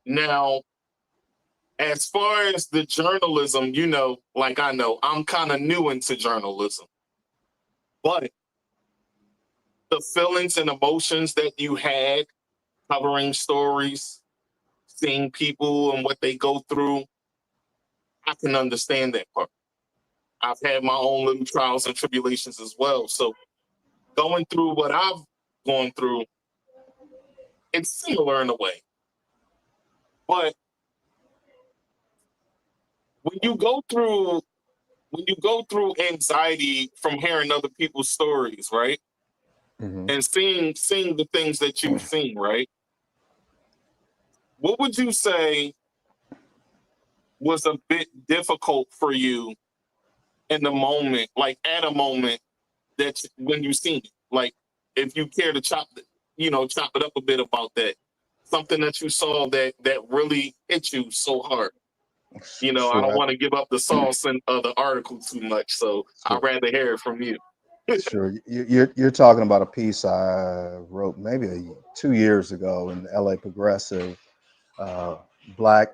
Now, as far as the journalism, you know, like I know, I'm kind of new into journalism, but the feelings and emotions that you had covering stories, seeing people and what they go through, I can understand that part. I've had my own little trials and tribulations as well. So going through what I've gone through, it's similar in a way. But when you go through anxiety from hearing other people's stories, right? Hmm. And seeing the things that you've seen, right? What would you say was a bit difficult for you in the moment, like at a moment that when you seen it? Like if you care to chop it up a bit about that. Something that you saw that really hit you so hard. You know, I don't Sure, want to give up the sauce and the article too much, so I'd sure, rather hear it from you. sure. You're talking about a piece I wrote maybe 2 years ago in the LA Progressive. Uh, Black,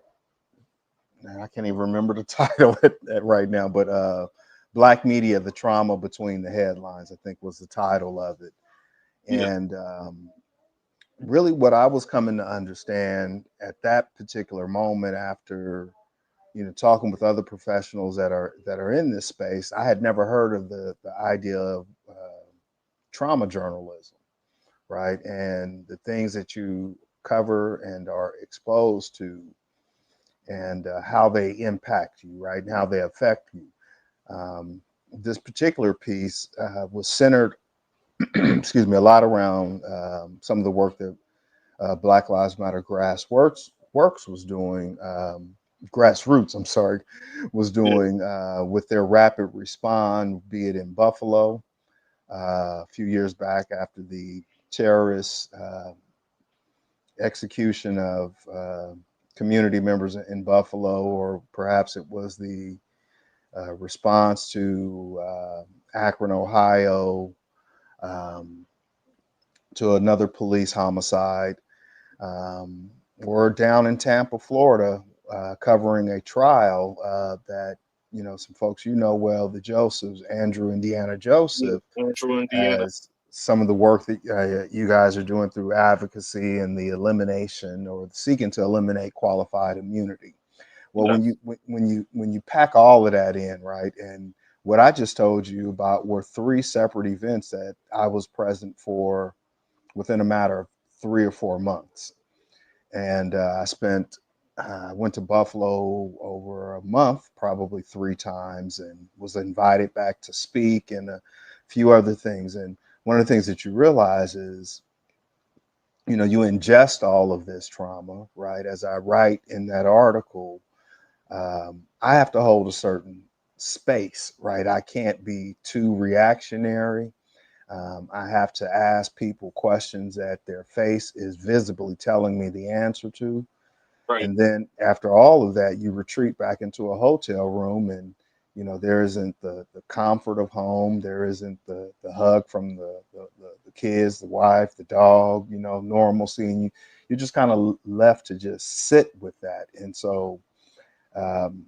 I can't even remember the title right now, but Black Media: The Trauma Between the Headlines, I think was the title of it. Yeah, And really, what I was coming to understand at that particular moment, after talking with other professionals that are in this space, I had never heard of the idea of trauma journalism, right? And the things that you cover and are exposed to, and how they impact you, right? And how they affect you. This particular piece was centered, excuse me, a lot around some of the work that Black Lives Matter Works was doing, grassroots, I'm sorry, was yeah, doing with their rapid response, be it in Buffalo a few years back after the terrorist execution of community members in Buffalo, or perhaps it was the response to Akron, Ohio, um, to another police homicide, um, or down in Tampa, Florida, covering a trial that some folks well, the Josephs, Andrew, Indiana yeah. Joseph, Central Indiana. as some of the work that you guys are doing through advocacy and the elimination or seeking to eliminate qualified immunity. Well, when Yes, you pack all of that in, right, and what I just told you about were three separate events that I was present for within a matter of 3 or 4 months, and went to Buffalo over a month, probably three times, and was invited back to speak and a few other things. And one of the things that you realize is, you ingest all of this trauma, right? As I write in that article, I have to hold a certain space, right? I can't be too reactionary. I have to ask people questions that their face is visibly telling me the answer to. right. And then after all of that, you retreat back into a hotel room, and there isn't the comfort of home. There isn't the hug from the kids, the wife, the dog, normalcy. And you're just kind of left to just sit with that. And so um,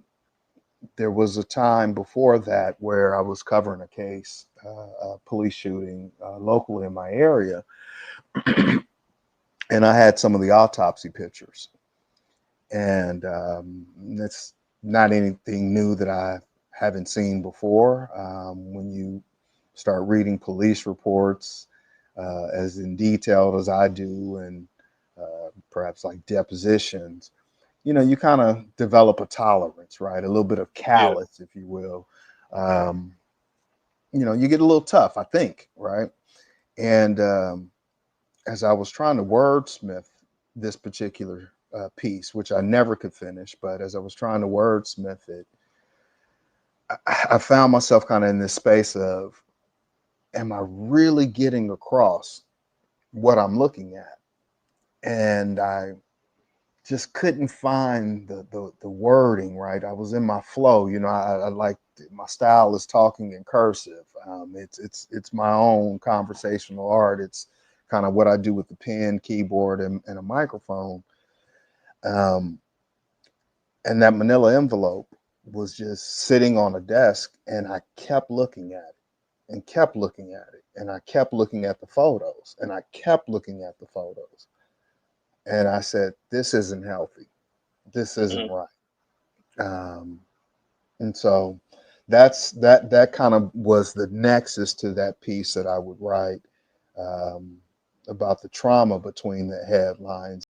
there was a time before that where I was covering a case, a police shooting locally in my area, and I had some of the autopsy pictures. And it's not anything new that I haven't seen before. When you start reading police reports as in detailed as I do, and perhaps like depositions, you kind of develop a tolerance, right? A little bit of Yeah, callous, if you will. Um, you get a little tough, I think, right? And as I was trying to wordsmith this particular piece, which I never could finish, but as I was trying to wordsmith it, I found myself kind of in this space of, am I really getting across what I'm looking at? And I just couldn't find the wording right. I was in my flow. I like, my style is talking in cursive. It's my own conversational art. It's kind of what I do with the pen, keyboard, and a microphone. Um, and that manila envelope was just sitting on a desk, and I kept looking at it and kept looking at it, and I kept looking at the photos, and I kept looking at the photos. And I said, this isn't healthy. This isn't Mhm. right. Um, and so that kind of was the nexus to that piece that I would write, um, about the trauma between the headlines